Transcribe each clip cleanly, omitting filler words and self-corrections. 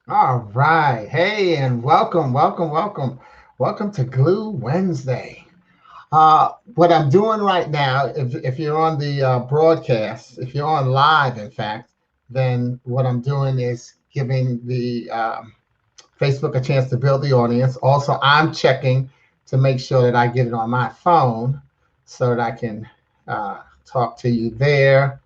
All right. Hey, and welcome to Glue Wednesday. What I'm doing right now, if you're on the broadcast, if you're on live, in fact, then what I'm doing is giving the Facebook a chance to build the audience. Also, I'm checking to make sure that I get it on my phone so that I can talk to you there.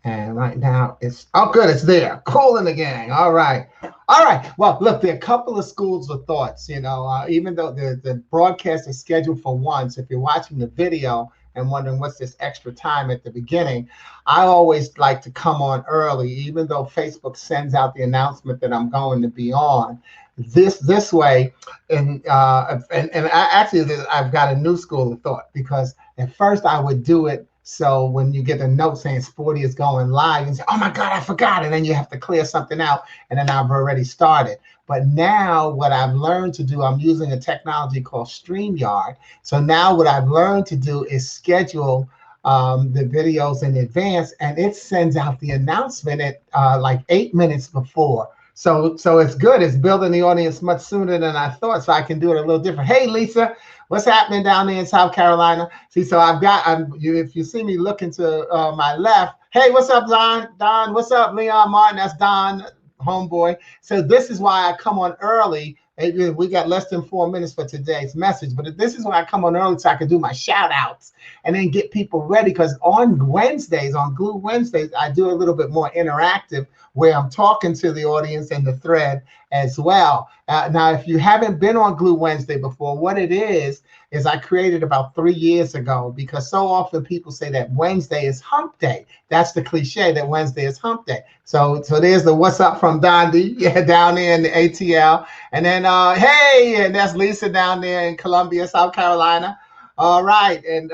And right now it's good. It's there. Cool in the gang. All right. All right. Well, look, there are a couple of schools of thoughts. Even though the broadcast is scheduled for once, if you're watching the video and wondering what's this extra time at the beginning, I always like to come on early, even though Facebook sends out the announcement that I'm going to be on. This way, and I've got a new school of thought because at first I would do it so when you get a note saying Sporty is going live, you say, "Oh my God, I forgot!" And then you have to clear something out, and then I've already started. But now, what I've learned to do, I'm using a technology called StreamYard. So now, what I've learned to do is schedule the videos in advance, and it sends out the announcement at like 8 minutes before. So it's good. It's building the audience much sooner than I thought, so I can do it a little different. Hey, Lisa, what's happening down there in South Carolina? See, so if you see me looking to my left, hey, what's up, Don? Don, what's up, Leon Martin? That's Don, homeboy. So this is why I come on early. We got less than 4 minutes for today's message, but this is when I come on early so I can do my shout outs and then get people ready. Because on Wednesdays, on Glue Wednesdays, I do a little bit more interactive where I'm talking to the audience in the thread as well. Now, if you haven't been on Glue Wednesday before, what it is I created about 3 years ago because so often people say that Wednesday is hump day. That's the cliche that Wednesday is hump day. So there's the what's up from Dondi, yeah, down there in the ATL. And then, hey, and that's Lisa down there in Columbia, South Carolina. All right. And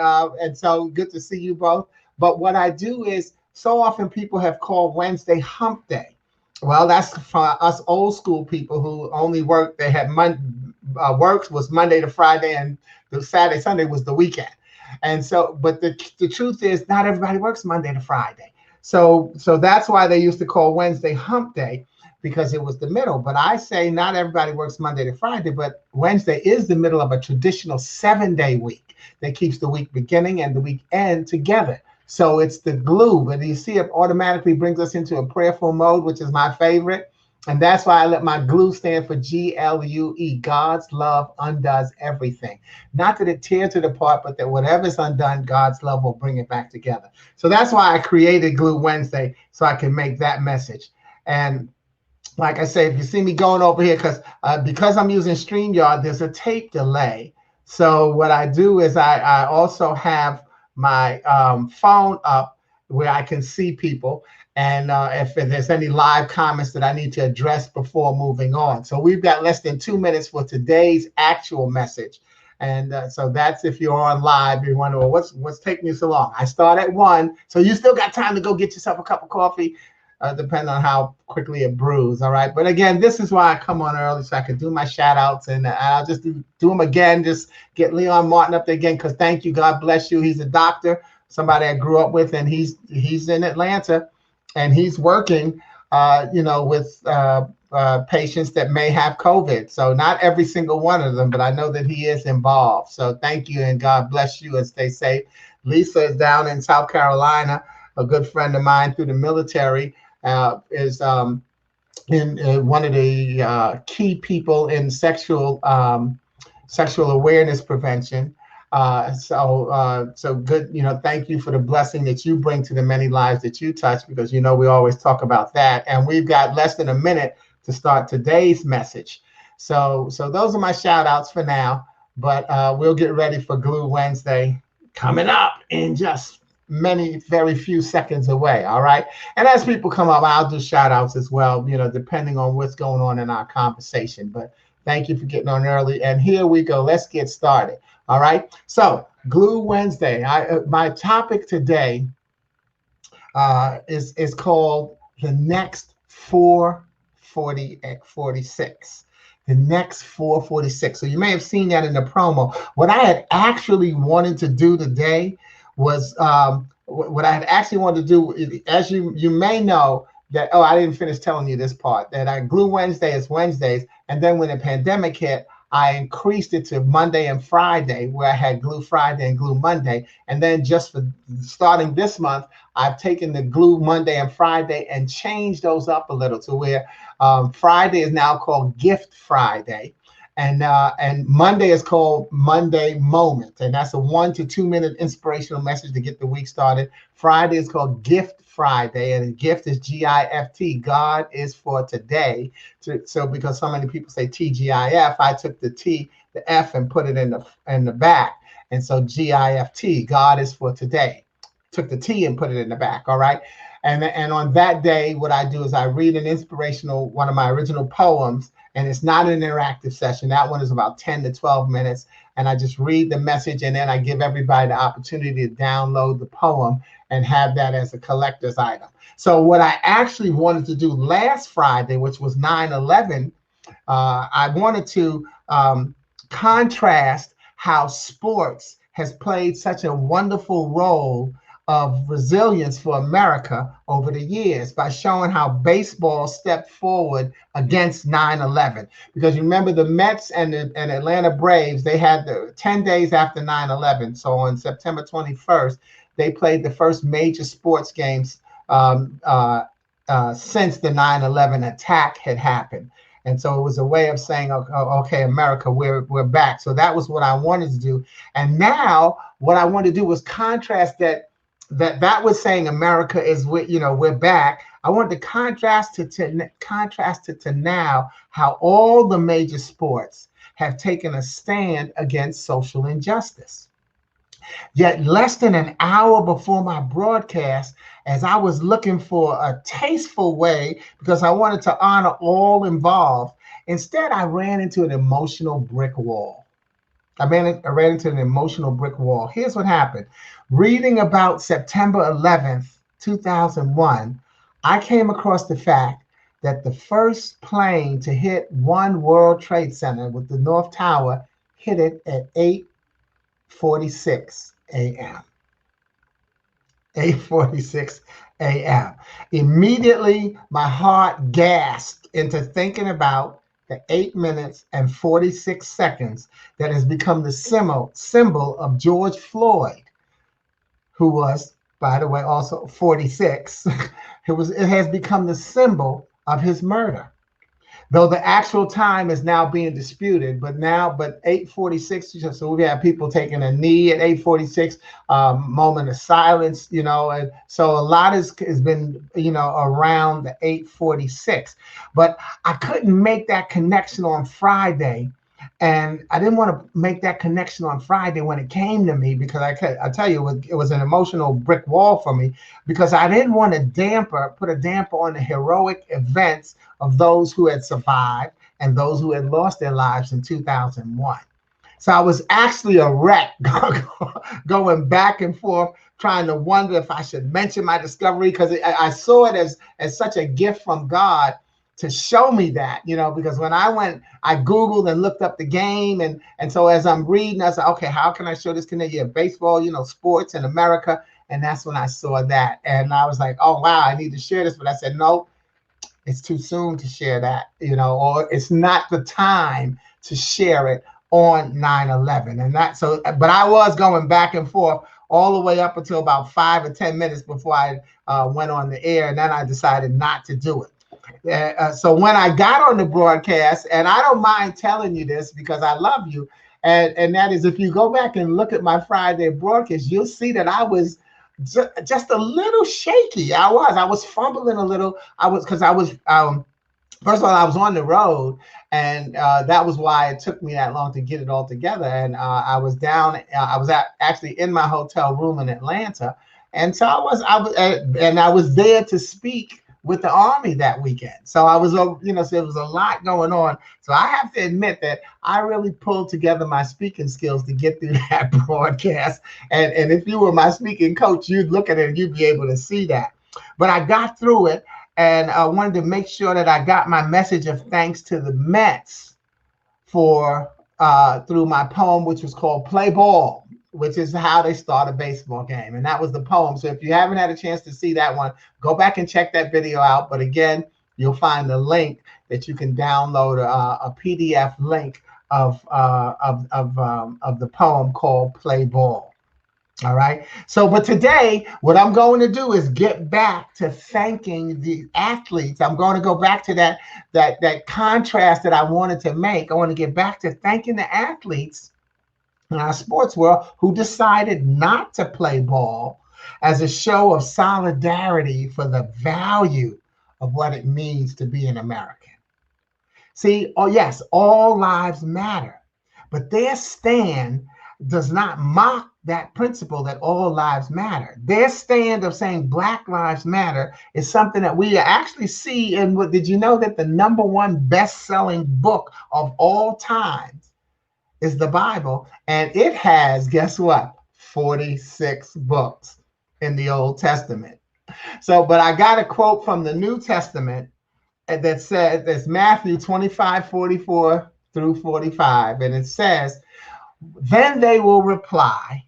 so good to see you both. But what I do is so often people have called Wednesday hump day. Well, that's for us old school people who only work. They had works was Monday to Friday, and the Saturday Sunday was the weekend. And so, but the truth is, not everybody works Monday to Friday. So that's why they used to call Wednesday hump day because it was the middle. But I say not everybody works Monday to Friday, but Wednesday is the middle of a traditional 7 day week that keeps the week beginning and the week end together. So it's the glue. And you see, it automatically brings us into a prayerful mode, which is my favorite. And that's why I let my glue stand for GLUE. God's love undoes everything. Not that it tears it apart, but that whatever's undone, God's love will bring it back together. So that's why I created Glue Wednesday, so I can make that message. And like I say, if you see me going over here, because I'm using StreamYard, there's a tape delay. So what I do is I also have my phone up where I can see people. And if there's any live comments that I need to address before moving on. So we've got less than 2 minutes for today's actual message. And so that's if you're on live, you're wondering, well, what's taking you so long? I start at 1, so you still got time to go get yourself a cup of coffee, depending on how quickly it brews. All right. But again, this is why I come on early so I can do my shout outs, and I'll just do them again. Just get Leon Martin up there again because thank you. God bless you. He's a doctor, somebody I grew up with, and he's in Atlanta and he's working, with patients that may have COVID. So not every single one of them, but I know that he is involved. So thank you and God bless you and stay safe. Lisa is down in South Carolina, a good friend of mine through the military, is in one of the key people in sexual awareness prevention. So good. Thank you for the blessing that you bring to the many lives that you touch, because we always talk about that. And we've got less than a minute to start today's message. So those are my shout outs for now. But we'll get ready for Glue Wednesday coming up in just very few seconds away. All right. And as people come up, I'll do shout outs as well, depending on what's going on in our conversation. But thank you for getting on early. And here we go. Let's get started. All right. So Glue Wednesday. My topic today is called the next 446. The next 446. So you may have seen that in the promo. What I had actually wanted to do today was what I had actually wanted to do, as you may know, that, oh, I didn't finish telling you this part, that I Glue Wednesday is Wednesdays. And then when the pandemic hit, I increased it to Monday and Friday, where I had Glue Friday and Glue Monday. And then just for starting this month, I've taken the Glue Monday and Friday and changed those up a little to where Friday is now called Gift Friday. And Monday is called Monday Moment, and that's a 1 to 2 minute inspirational message to get the week started. Friday is called Gift Friday, and gift is GIFT. God is for today. So because so many people say TGIF, I took the T, the F, and put it in the back, and so GIFT. God is for today. Took the T and put it in the back. All right. And on that day, what I do is I read an inspirational, one of my original poems, and it's not an interactive session. That one is about 10 to 12 minutes. And I just read the message, and then I give everybody the opportunity to download the poem and have that as a collector's item. So what I actually wanted to do last Friday, which was 9/11, I wanted to contrast how sports has played such a wonderful role of resilience for America over the years by showing how baseball stepped forward against 9/11. Because you remember the Mets and Atlanta Braves, they had the 10 days after 9/11. So on September 21st, they played the first major sports games since the 9/11 attack had happened. And so it was a way of saying, okay, America, we're back. So that was what I wanted to do. And now what I wanted to do was contrast that was saying America is, we're back. I wanted to contrast it to now how all the major sports have taken a stand against social injustice. Yet less than an hour before my broadcast, as I was looking for a tasteful way, because I wanted to honor all involved, instead I ran into an emotional brick wall. I ran into an emotional brick wall. Here's what happened. Reading about September 11th, 2001, I came across the fact that the first plane to hit One World Trade Center with the North Tower hit it at 8:46 a.m. 8:46 a.m. Immediately, my heart gasped into thinking about the 8 minutes and 46 seconds that has become the symbol of George Floyd, who was, by the way, also 46. It has become the symbol of his murder. Though the actual time is now being disputed, but 8:46. So we have people taking a knee at 8:46, moment of silence, and so a lot has been, around the 8:46. But I couldn't make that connection on Friday. And I didn't want to make that connection on Friday when it came to me, because I tell you, it was an emotional brick wall for me, because I didn't want to put a damper on the heroic events of those who had survived and those who had lost their lives in 2001. So I was actually a wreck going back and forth, trying to wonder if I should mention my discovery, because I saw it as such a gift from God to show me that, because when I Googled and looked up the game. And so as I'm reading, I said, okay, how can I show this connection? Yeah, baseball, sports in America. And that's when I saw that. And I was like, oh, wow, I need to share this. But I said, no, it's too soon to share that, or it's not the time to share it on 9/11. But I was going back and forth all the way up until about 5 or 10 minutes before I went on the air. And then I decided not to do it. So when I got on the broadcast, and I don't mind telling you this because I love you, and that is, if you go back and look at my Friday broadcast, you'll see that I was just a little shaky. I was fumbling a little. Because I was first of all, I was on the road, and that was why it took me that long to get it all together. And I was actually in my hotel room in Atlanta, and so I was there to speak with the Army that weekend. So I was, so there was a lot going on. So I have to admit that I really pulled together my speaking skills to get through that broadcast. And if you were my speaking coach, you'd look at it and you'd be able to see that. But I got through it, and I wanted to make sure that I got my message of thanks to the Mets for through my poem, which was called Play Ball, which is how they start a baseball game. And that was the poem. So if you haven't had a chance to see that one, go back and check that video out. But again, you'll find the link that you can download a PDF link of the poem called Play Ball. All right. So, but today, what I'm going to do is get back to thanking the athletes. I'm going to go back to that contrast that I wanted to make. I want to get back to thanking the athletes in our sports world who decided not to play ball as a show of solidarity for the value of what it means to be an American. See, oh yes, all lives matter, but their stand does not mock that principle that all lives matter. Their stand of saying Black Lives Matter is something that we actually see in what, did you know that the #1 best-selling book of all time is the Bible? And it has, guess what? 46 books in the Old Testament. So, but I got a quote from the New Testament that says, that's Matthew 25:44 through 45. And it says, then they will reply,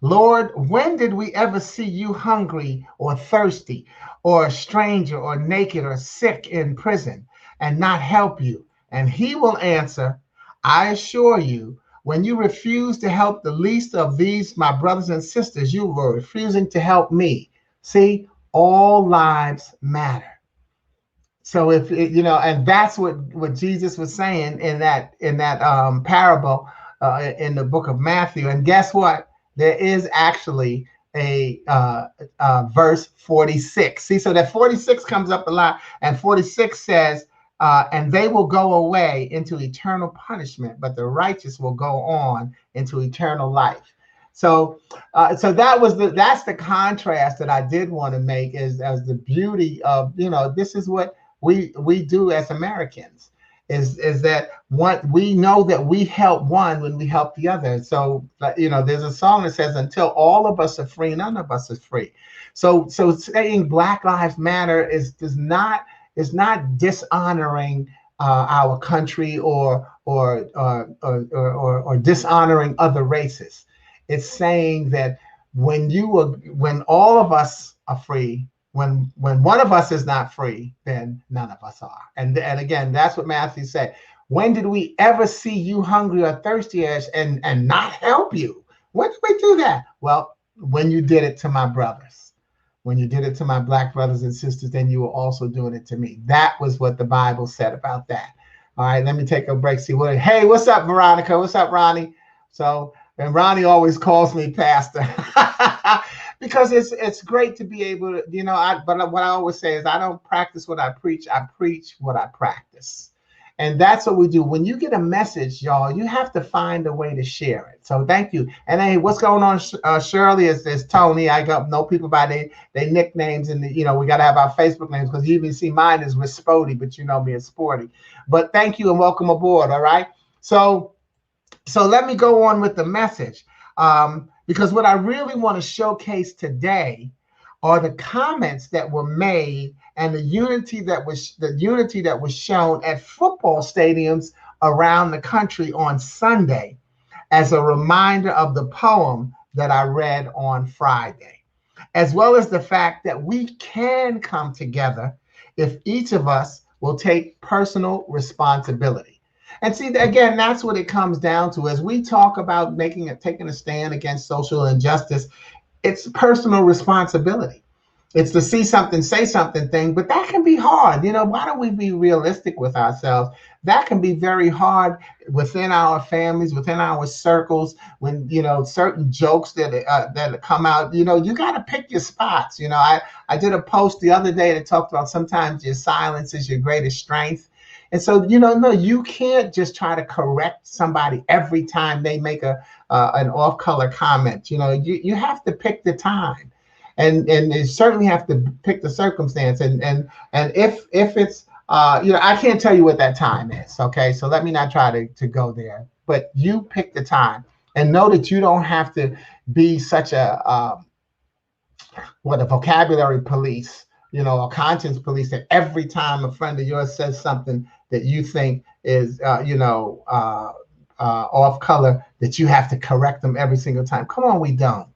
Lord, when did we ever see you hungry or thirsty or a stranger or naked or sick in prison and not help you? And he will answer, I assure you, when you refuse to help the least of these, my brothers and sisters, you were refusing to help me. See, all lives matter. So if and that's what Jesus was saying in that parable in the book of Matthew. And guess what? There is actually a verse 46. See, so that 46 comes up a lot, and 46 says, and they will go away into eternal punishment, but the righteous will go on into eternal life. So, so that's the contrast that I did want to make, is as the beauty of, this is what we do as Americans, is that we know that we help one when we help the other. So, there's a song that says, until all of us are free, none of us is free. So saying Black Lives Matter is not dishonoring our country or dishonoring other races. It's saying that when all of us are free, when one of us is not free, then none of us are. And again, that's what Matthew said. When did we ever see you hungry or thirsty and not help you? When did we do that? Well, when you did it to my brothers, when you did it to my Black brothers and sisters, then you were also doing it to me. That was what the Bible said about that. All right, let me take a break. See what? Hey, what's up, Veronica? What's up, Ronnie? So, and Ronnie always calls me pastor. Because it's great to be able to, but what I always say is I don't practice what I preach what I practice. And that's what we do. When you get a message, y'all, you have to find a way to share it. So thank you. And hey, what's going on, Shirley? Is Tony. I know people by their nicknames, and we got to have our Facebook names, because you even see mine is with Spody, but you know me as Sporty. But thank you and welcome aboard. All right. So let me go on with the message. Because what I really want to showcase today are the comments that were made and the unity that was shown at football stadiums around the country on Sunday, as a reminder of the poem that I read on Friday, as well as the fact that we can come together if each of us will take personal responsibility. And see, again, that's what it comes down to. As we talk about taking a stand against social injustice, it's personal responsibility. It's the see something, say something thing, but that can be hard. Why don't we be realistic with ourselves? That can be very hard within our families, within our circles, when, certain jokes that come out, you got to pick your spots. I did a post the other day that talked about sometimes your silence is your greatest strength. And so, no, you can't just try to correct somebody every time they make an off-color comment. You have to pick the time, and you certainly have to pick the circumstance. And if it's I can't tell you what that time is. Okay, so let me not try to go there. But you pick the time, and know that you don't have to be such a vocabulary police, a conscience police, that every time a friend of yours says something that you think is, off color that you have to correct them every single time. Come on, we don't.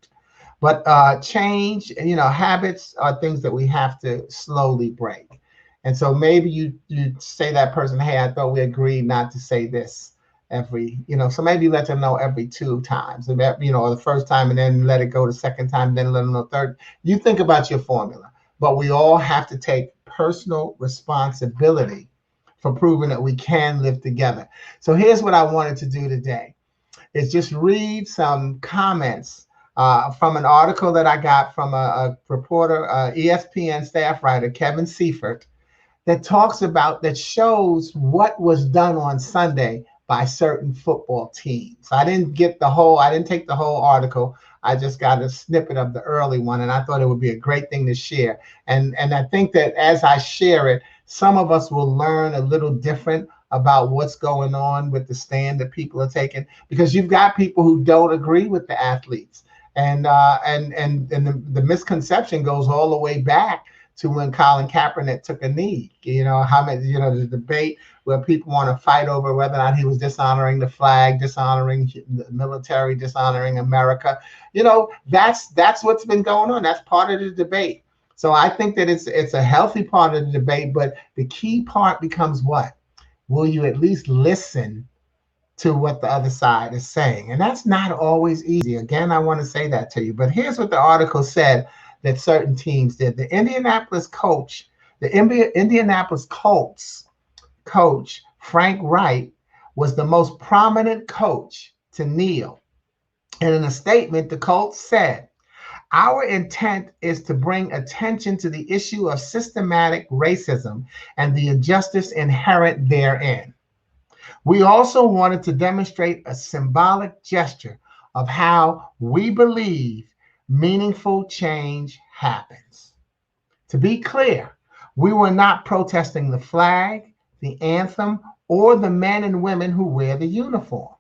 But change, habits are things that we have to slowly break. And so maybe you say that person, hey, I thought we agreed not to say this so maybe let them know every 2 times, or the first time, and then let it go the second time, then let them know third. You think about your formula, but we all have to take personal responsibility for proving that we can live together. So here's what I wanted to do today is just read some comments from an article that I got from a reporter, ESPN staff writer, Kevin Seifert, that shows what was done on Sunday by certain football teams. I didn't take the whole article. I just got a snippet of the early one, and I thought it would be a great thing to share. And I think that as I share it, some of us will learn a little different about what's going on with the stand that people are taking, because you've got people who don't agree with the athletes. And the misconception goes all the way back to when Colin Kaepernick took a knee. The debate where people want to fight over whether or not he was dishonoring the flag, dishonoring the military, dishonoring America. That's what's been going on. That's part of the debate. So I think that it's a healthy part of the debate, but the key part becomes what? Will you at least listen to what the other side is saying? And that's not always easy. Again, I want to say that to you. But here's what the article said that certain teams did. The Indianapolis Colts coach, Frank Wright, was the most prominent coach to kneel. And in a statement, the Colts said, "Our intent is to bring attention to the issue of systematic racism and the injustice inherent therein. We also wanted to demonstrate a symbolic gesture of how we believe meaningful change happens." To be clear, we were not protesting the flag, the anthem, or the men and women who wear the uniform.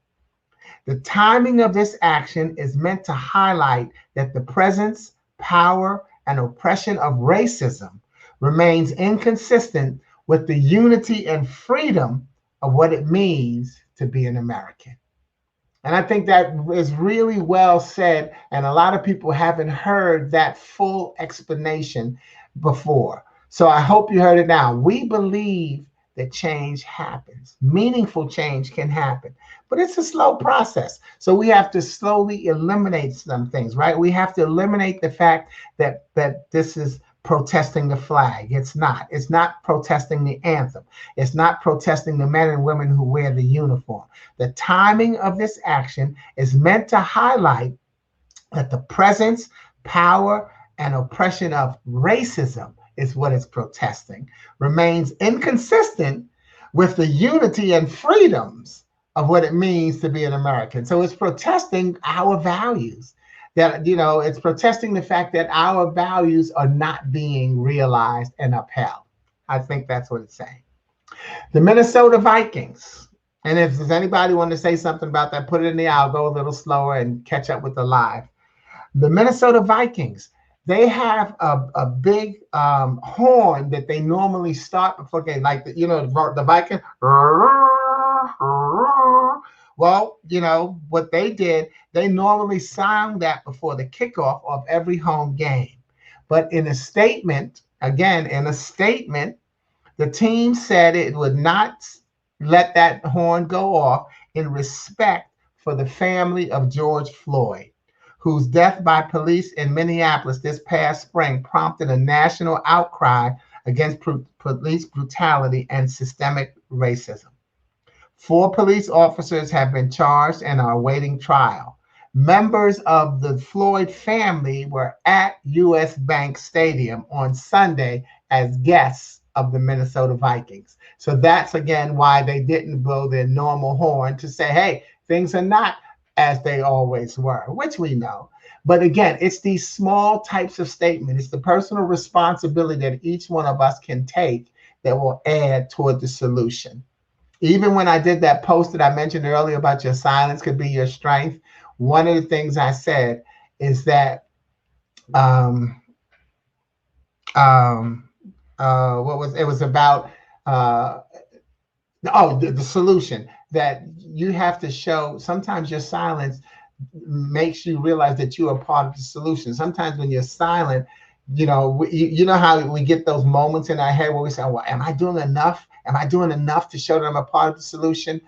The timing of this action is meant to highlight that the presence, power, and oppression of racism remains inconsistent with the unity and freedom of what it means to be an American. And I think that is really well said. And a lot of people haven't heard that full explanation before. So I hope you heard it now. We believe that change happens. Meaningful change can happen, but it's a slow process. So we have to slowly eliminate some things, right? We have to eliminate the fact that this is protesting the flag. It's not. It's not protesting the anthem. It's not protesting the men and women who wear the uniform. The timing of this action is meant to highlight that the presence, power, and oppression of racism is what it's protesting, remains inconsistent with the unity and freedoms of what it means to be an American. So it's protesting our values. It's protesting the fact that our values are not being realized and upheld. I think that's what it's saying. The Minnesota Vikings. And if there's anybody want to say something about that, put it in the I'll go a little slower and catch up with the live. The Minnesota Vikings, they have a big horn that they normally start before game, like the Viking. Well, what they did, they normally sound that before the kickoff of every home game. But in a statement, the team said it would not let that horn go off in respect for the family of George Floyd, whose death by police in Minneapolis this past spring prompted a national outcry against police brutality and systemic racism. 4 police officers have been charged and are awaiting trial. Members of the Floyd family were at US Bank Stadium on Sunday as guests of the Minnesota Vikings. So that's again why they didn't blow their normal horn to say, hey, things are not as they always were, which we know. But again, it's these small types of statements. It's the personal responsibility that each one of us can take that will add toward the solution. Even when I did that post that I mentioned earlier about your silence could be your strength, one of the things I said is that what was it was about the solution. that you have to show. Sometimes your silence makes you realize that you are part of the solution. Sometimes when you're silent, you know how we get those moments in our head where we say, well, am I doing enough? Am I doing enough to show that I'm a part of the solution?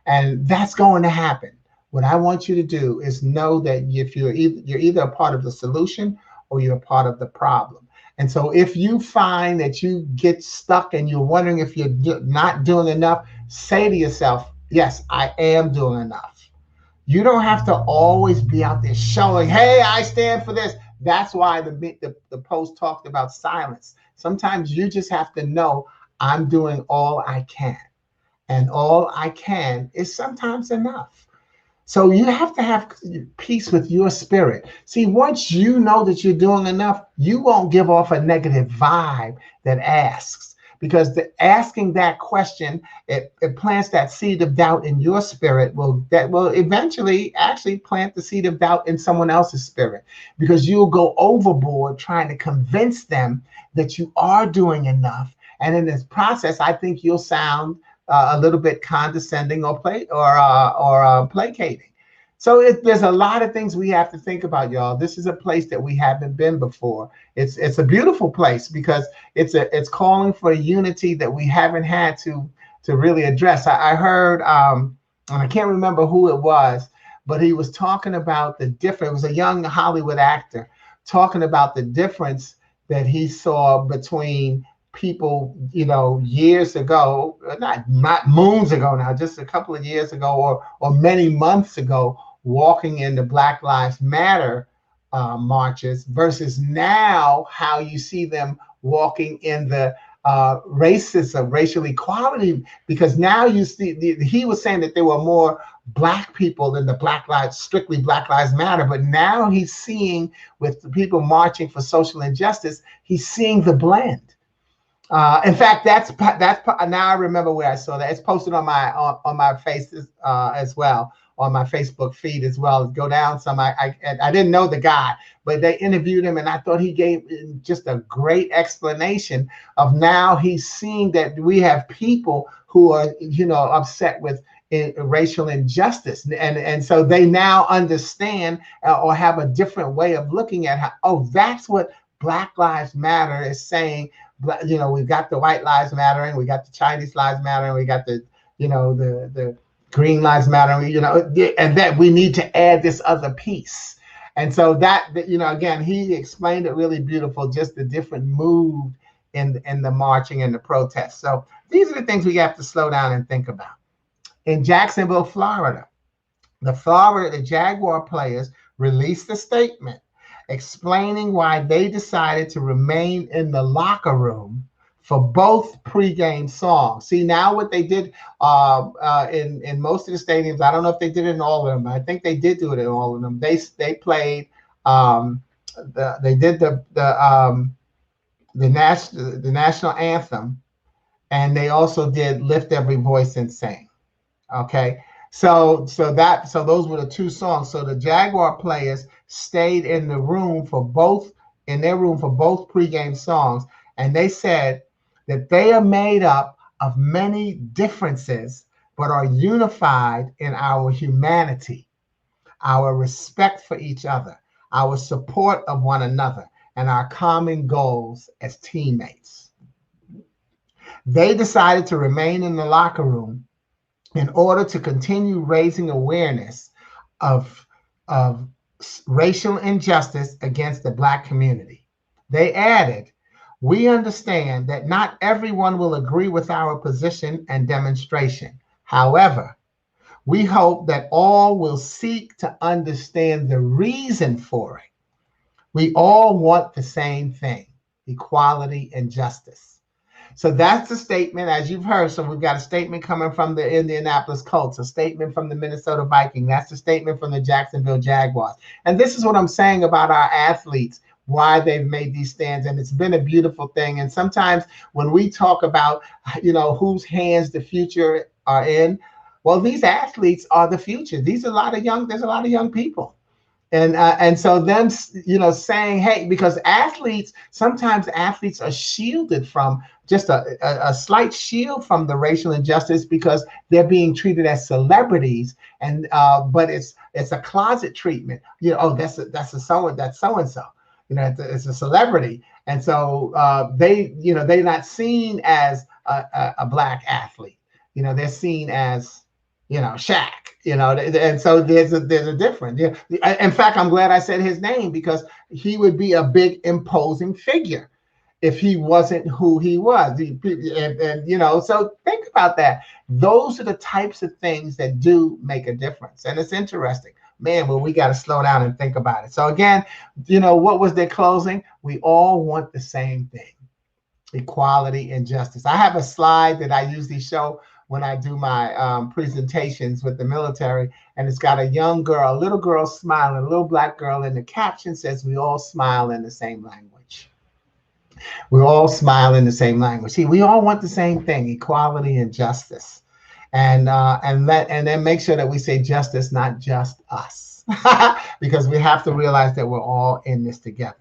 And that's going to happen. What I want you to do is know that if you're either a part of the solution or you're a part of the problem. And so if you find that you get stuck and you're wondering if you're not doing enough, say to yourself, yes, I am doing enough. You don't have to always be out there showing, hey, I stand for this. That's why the post talked about silence. Sometimes you just have to know I'm doing all I can. And all I can is sometimes enough. So you have to have peace with your spirit. See, once you know that you're doing enough, you won't give off a negative vibe that asks. Because asking that question, it plants that seed of doubt in your spirit. That will eventually actually plant the seed of doubt in someone else's spirit, because you'll go overboard trying to convince them that you are doing enough. And in this process, I think you'll sound a little bit condescending or placating. So there's a lot of things we have to think about, y'all. This is a place that we haven't been before. It's a beautiful place because it's calling for a unity that we haven't had to really address. I heard and I can't remember who it was, but he was talking about the difference. It was a young Hollywood actor talking about the difference that he saw between people, years ago, not moons ago now, just a couple of years ago or many months ago, walking in the Black Lives Matter marches versus now how you see them walking in the racism, racial equality, because now you see, he was saying that there were more Black people in the strictly Black Lives Matter, but now he's seeing with the people marching for social injustice, he's seeing the blend. In fact, that's now I remember where I saw that. It's posted on my faces as well, on my Facebook feed as well. Go down some. I didn't know the guy, but they interviewed him, and I thought he gave just a great explanation of now he's seeing that we have people who are upset with racial injustice, and so they now understand or have a different way of looking at how, oh, that's what Black Lives Matter is saying. We've got the White Lives Matter, and we got the Chinese Lives Matter, and we got the Green Lives Matter, and that we need to add this other piece. And so that, again, he explained it really beautiful, just the different mood in the marching and the protests. So these are the things we have to slow down and think about. In Jacksonville, Florida, the Jaguar players released a statement explaining why they decided to remain in the locker room for both pregame songs. See, now what they did in most of the stadiums, I don't know if they did it in all of them, but I think they did do it in all of them. They played they did the national anthem, and they also did Lift Every Voice and Sing. Okay. So those were the two songs. So the Jaguar players stayed in their room for both pregame songs, and they said that they are made up of many differences, but are unified in our humanity, our respect for each other, our support of one another, and our common goals as teammates. They decided to remain in the locker room in order to continue raising awareness of racial injustice against the Black community. They added, "We understand that not everyone will agree with our position and demonstration. However, we hope that all will seek to understand the reason for it. We all want the same thing: equality and justice." So that's the statement, as you've heard. So we've got a statement coming from the Indianapolis Colts, a statement from the Minnesota Vikings. That's the statement from the Jacksonville Jaguars. And this is what I'm saying about our athletes, why they've made these stands. And it's been a beautiful thing. And sometimes when we talk about, whose hands the future are in, well, these athletes are the future. There's a lot of young people. And so them, saying, hey, because sometimes athletes are shielded from just a slight shield from the racial injustice because they're being treated as celebrities, and but it's a closet treatment. Oh, that's so and so. It's a celebrity, and so they're not seen as a black athlete. They're seen as Shaq, and so there's a difference. Yeah. In fact, I'm glad I said his name because he would be a big imposing figure if he wasn't who he was. And so think about that. Those are the types of things that do make a difference. And it's interesting. Man, well, we got to slow down and think about it. So again, what was their closing? We all want the same thing: equality and justice. I have a slide that I usually show when I do my presentations with the military, and it's got a young girl, a little girl smiling, a little black girl, and the caption says, "We all smile in the same language." We all smile in the same language. See, we all want the same thing: equality and justice, and then make sure that we say justice, not just us, because we have to realize that we're all in this together.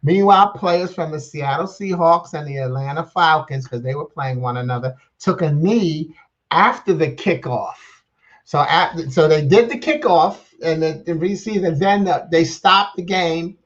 Meanwhile, players from the Seattle Seahawks and the Atlanta Falcons, because they were playing one another, took a knee after the kickoff. So they did the kickoff and the preseason, then they stopped the game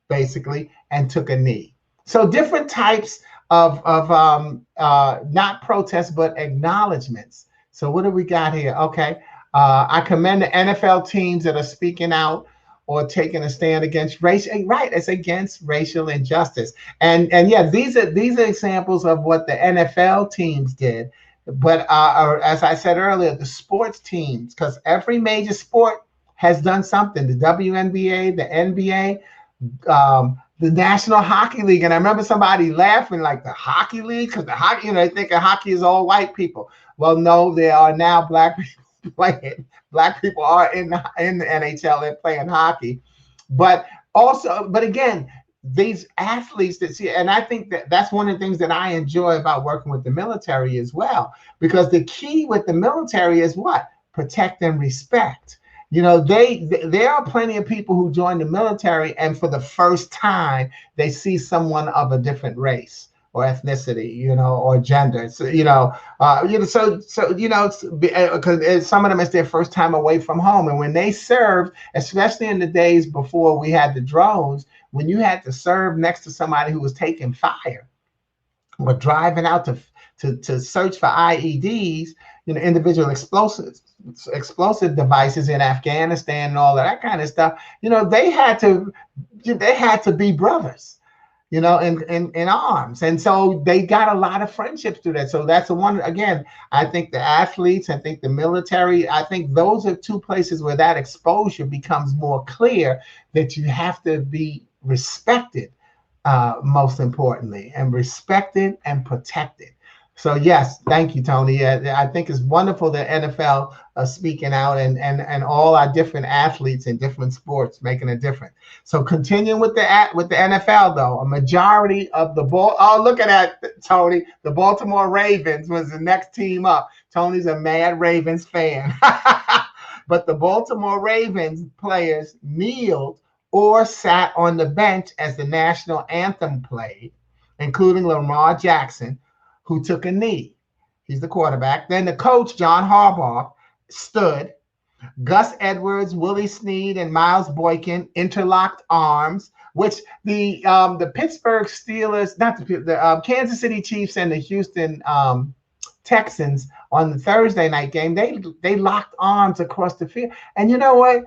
basically and took a knee. So different types of not protests but acknowledgments. So what do we got here? Okay, I commend the NFL teams that are speaking out or taking a stand against race. Right, it's against racial injustice. And yeah, these are examples of what the NFL teams did. But as I said earlier, the sports teams, because every major sport has done something. The WNBA, the NBA, the National Hockey League. And I remember somebody laughing, like, the hockey league, because the hockey, they think of hockey is all white people. Well, no, there are now black people playing. Black people are in the NHL, they're playing hockey. But again, these athletes that see, and I think that's one of the things that I enjoy about working with the military as well, because the key with the military is what? Protect and respect. There are plenty of people who join the military and for the first time they see someone of a different race or ethnicity, or gender. So, because some of them it's their first time away from home. And when they served, especially in the days before we had the drones, when you had to serve next to somebody who was taking fire or driving out to search for IEDs, individual explosive devices in Afghanistan and all of that kind of stuff, they had to be brothers, in arms. And so they got a lot of friendships through that. So that's the one, again, I think the athletes, I think the military, I think those are two places where that exposure becomes more clear, that you have to be respected, most importantly, and respected and protected. So yes, thank you, Tony. I think it's wonderful that NFL speaking out and all our different athletes in different sports making a difference. So continuing with the NFL though, a majority of the ball. Oh, look at that, Tony. The Baltimore Ravens was the next team up. Tony's a mad Ravens fan, but the Baltimore Ravens players kneeled or sat on the bench as the national anthem played, including Lamar Jackson, who took a knee. He's the quarterback. Then the coach, John Harbaugh, stood. Gus Edwards, Willie Snead, and Miles Boykin interlocked arms, which the Pittsburgh Steelers, not the Kansas City Chiefs and the Houston Texans on the Thursday night game, they locked arms across the field. And you know what?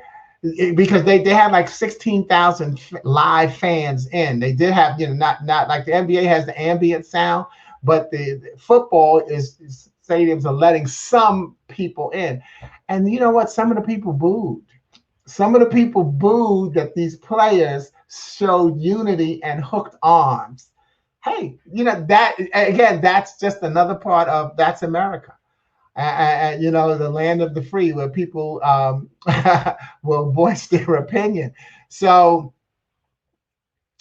Because they had like 16,000 live fans in. They did have, not like the NBA has the ambient sound, but the football stadiums are letting some people in. And you know what? Some of the people booed. Some of the people booed that these players showed unity and hooked arms. Hey, that, again, that's just another part of that's America. The land of the free, where people will voice their opinion. So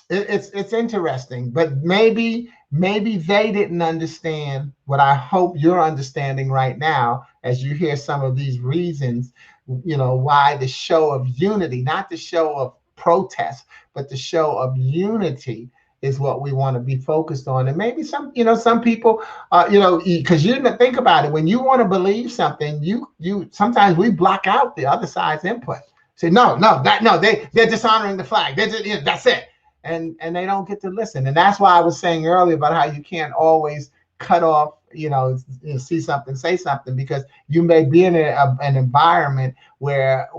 it's interesting, but maybe they didn't understand what I hope you're understanding right now as you hear some of these reasons why the show of unity, not the show of protest, but the show of unity is what we want to be focused on. And maybe some people, because you think about it, when you want to believe something, you sometimes we block out the other side's input. Say no, they're dishonoring the flag. That's it, and they don't get to listen. And that's why I was saying earlier about how you can't always cut off, see something, say something, because you may be in an environment where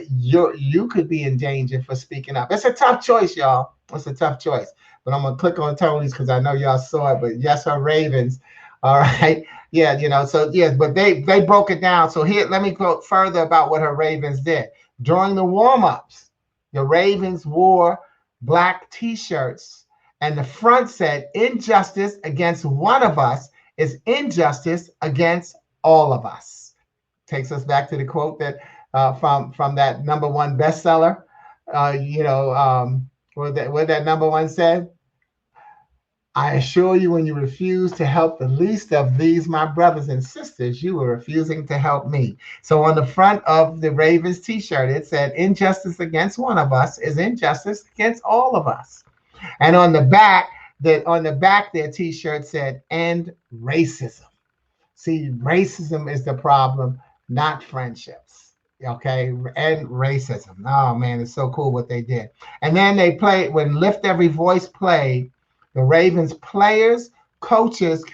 you could be in danger for speaking up. It's a tough choice, y'all. It's a tough choice. But I'm gonna click on Tony's because I know y'all saw it. But yes, her Ravens. All right. Yeah, so yes, but they broke it down. So here, let me go further about what her Ravens did. During the warm-ups, the Ravens wore black t-shirts, and the front said, "Injustice against one of us is injustice against all of us." Takes us back to the quote that from that #1 bestseller. What that #1 said? "I assure you, when you refuse to help the least of these, my brothers and sisters, you are refusing to help me." So on the front of the Ravens t-shirt, it said, "Injustice against one of us is injustice against all of us." And on the back, their t-shirt said, "End racism." See, racism is the problem, not friendships. Okay, and racism. Oh man, it's so cool what they did. And then they played when Lift Every Voice played. The Ravens players, coaches,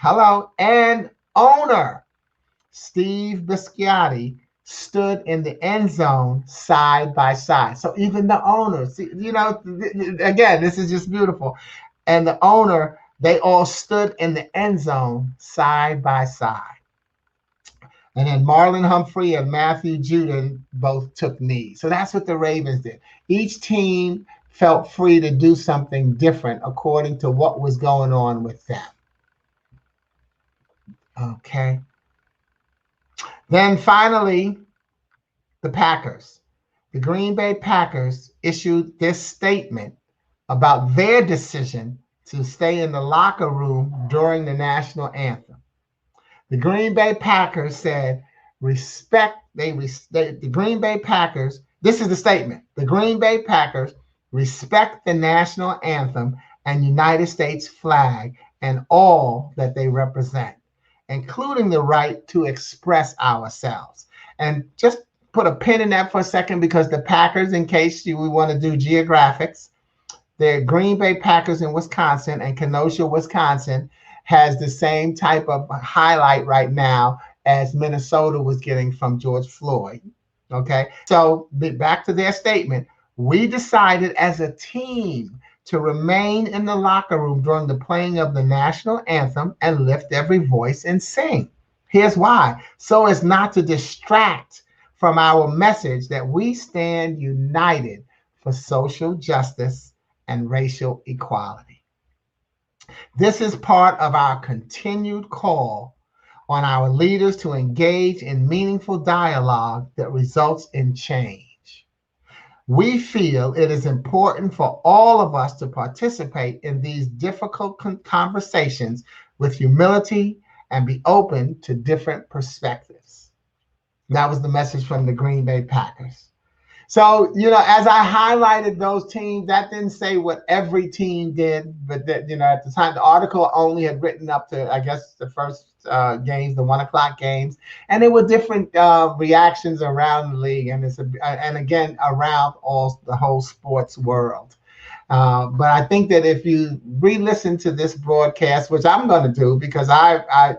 and owner Steve Bisciotti stood in the end zone side by side. So even the owner, again, this is just beautiful. And the owner, they all stood in the end zone side by side. And then Marlon Humphrey and Matthew Judon both took knees. So that's what the Ravens did. Each team felt free to do something different according to what was going on with them. Okay. Then finally, the Packers. The Green Bay Packers issued this statement about their decision to stay in the locker room during the national anthem. The Green Bay Packers said, the Green Bay Packers, this is the statement. The Green Bay Packers respect the national anthem and United States flag and all that they represent, including the right to express ourselves. And just put a pin in that for a second, because the Packers, in case we want to do geographics, the Green Bay Packers in Wisconsin and Kenosha, Wisconsin, has the same type of highlight right now as Minnesota was getting from George Floyd. Okay, so back to their statement. We decided as a team to remain in the locker room during the playing of the national anthem and lift every voice and sing. Here's why: so as not to distract from our message that we stand united for social justice and racial equality. This is part of our continued call on our leaders to engage in meaningful dialogue that results in change. We feel it is important for all of us to participate in these difficult conversations with humility and be open to different perspectives. That was the message from the Green Bay Packers. So, as I highlighted those teams, that didn't say what every team did, but that, at the time, the article only had written up to, I guess, the first games, the 1:00 games, and there were different reactions around the league, and and again around the whole sports world. But I think that if you re-listen to this broadcast, which I'm going to do because I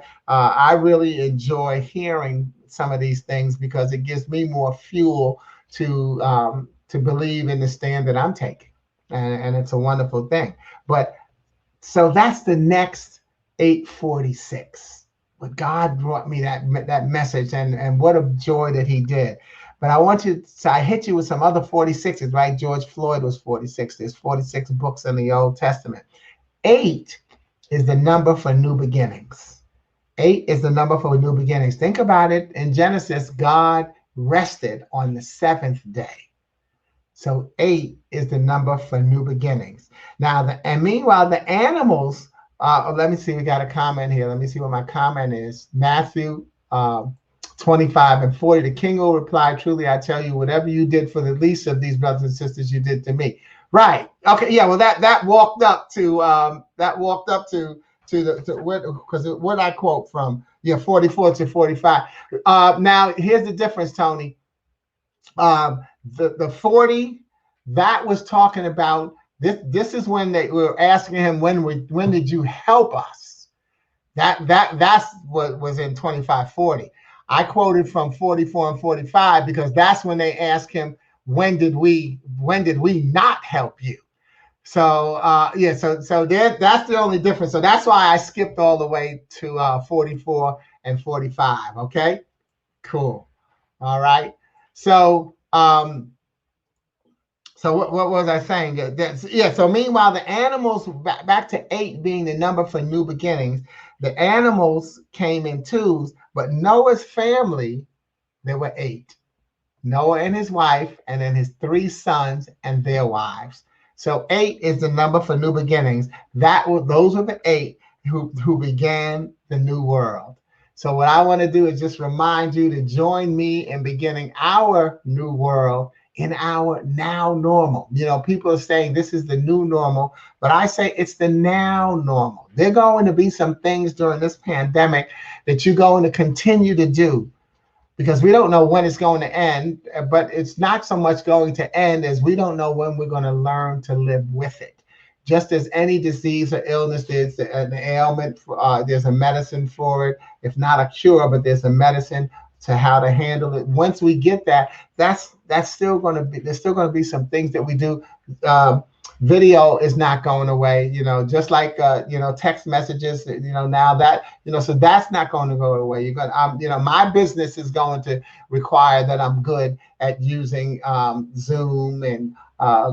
really enjoy hearing some of these things, because it gives me more fuel to believe in the stand that I'm taking, and it's a wonderful thing. But so that's the next 846. But God brought me that message, and what a joy that He did. But I hit you with some other 46s, right? George Floyd was 46. There's 46 books in the Old Testament. 8 is the number for new beginnings. 8 is the number for new beginnings. Think about it. In Genesis, God rested on the 7th day. So 8 is the number for new beginnings. Now, meanwhile, the animals, let me see, we got a comment here. Let me see what my comment is. Matthew 25 and 40, the king will reply, truly, I tell you, whatever you did for the least of these brothers and sisters, you did to me. Right. Okay. Yeah. Well, that walked up to because what I quote from, yeah, 44 to 45. Now here's the difference, Tony. The 40, that was talking about this is when they were asking him, when did you help us? That's what was in 25:40. I quoted from 44 and 45 because that's when they asked him, when did we not help you? So yeah, so that's the only difference. So that's why I skipped all the way to 44 and 45. Okay, cool. All right. So what was I saying? Yeah. So meanwhile, the animals, back to 8 being the number for new beginnings. The animals came in twos, but Noah's family, there were 8. Noah and his wife, and then his 3 sons and their wives. So 8 is the number for new beginnings. Those were the 8 who began the new world. So what I want to do is just remind you to join me in beginning our new world in our now normal. People are saying this is the new normal, but I say it's the now normal. There are going to be some things during this pandemic that you're going to continue to do, because we don't know when it's going to end, but it's not so much going to end as we don't know when we're going to learn to live with it. Just as any disease or illness, there's an ailment, there's a medicine for it. If not a cure, but there's a medicine to how to handle it. Once we get that, that's still going to be, there's still going to be some things that we do. Video is not going away, just like text messages, now that, so that's not going to go away. You're going to, my business is going to require that I'm good at using Zoom and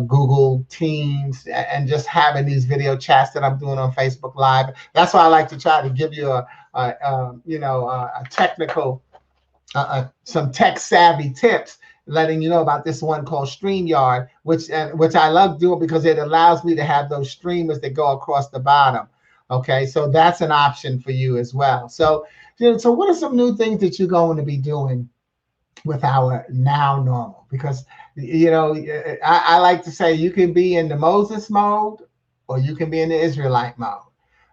Google Teams, and just having these video chats that I'm doing on Facebook Live. That's why I like to try to give you a technical, some tech savvy tips, letting you know about this one called StreamYard, which I love doing because it allows me to have those streamers that go across the bottom. Okay, so that's an option for you as well. So, so what are some new things that you're going to be doing with our now normal? Because I like to say you can be in the Moses mode or you can be in the Israelite mode.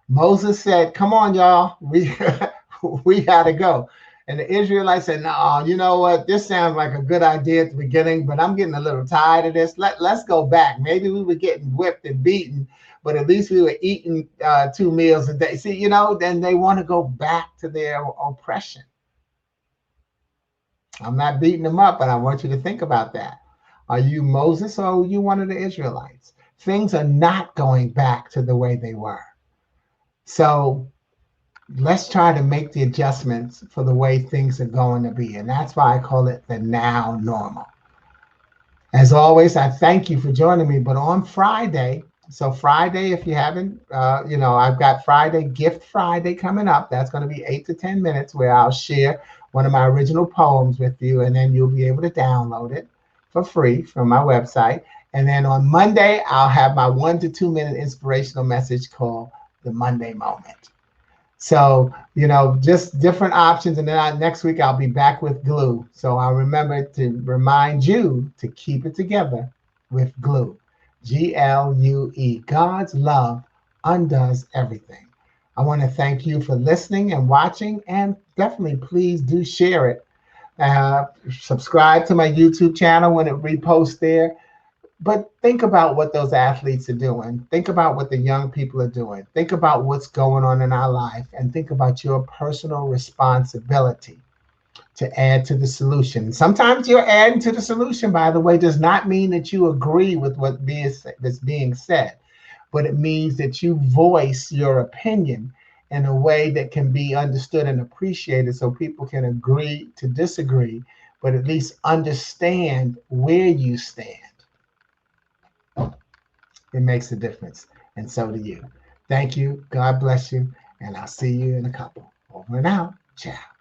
Moses said, "Come on, y'all, we gotta go." And the Israelites said, "No, you know what? This sounds like a good idea at the beginning, but I'm getting a little tired of this. Let's go back. Maybe we were getting whipped and beaten, but at least we were eating 2 meals a day." See, then they want to go back to their oppression. I'm not beating them up, but I want you to think about that. Are you Moses or are you one of the Israelites? Things are not going back to the way they were. So let's try to make the adjustments for the way things are going to be. And that's why I call it the now normal. As always, I thank you for joining me. But on Friday, so Friday, if you haven't, I've got Friday, Gift Friday coming up. That's going to be 8 to 10 minutes where I'll share one of my original poems with you, and then you'll be able to download it for free from my website. And then on Monday, I'll have my 1 to 2 minute inspirational message called the Monday Moment. So, just different options. And then next week, I'll be back with glue. So I'll remember to remind you to keep it together with glue. GLUE. God's love undoes everything. I want to thank you for listening and watching, and definitely please do share it. Subscribe to my YouTube channel when it reposts there. But think about what those athletes are doing. Think about what the young people are doing. Think about what's going on in our life, and think about your personal responsibility to add to the solution. Sometimes you're adding to the solution, by the way, does not mean that you agree with what's being said, but it means that you voice your opinion in a way that can be understood and appreciated, so people can agree to disagree, but at least understand where you stand. It makes a difference, and so do you. Thank you. God bless you, and I'll see you in a couple. Over and out. Ciao.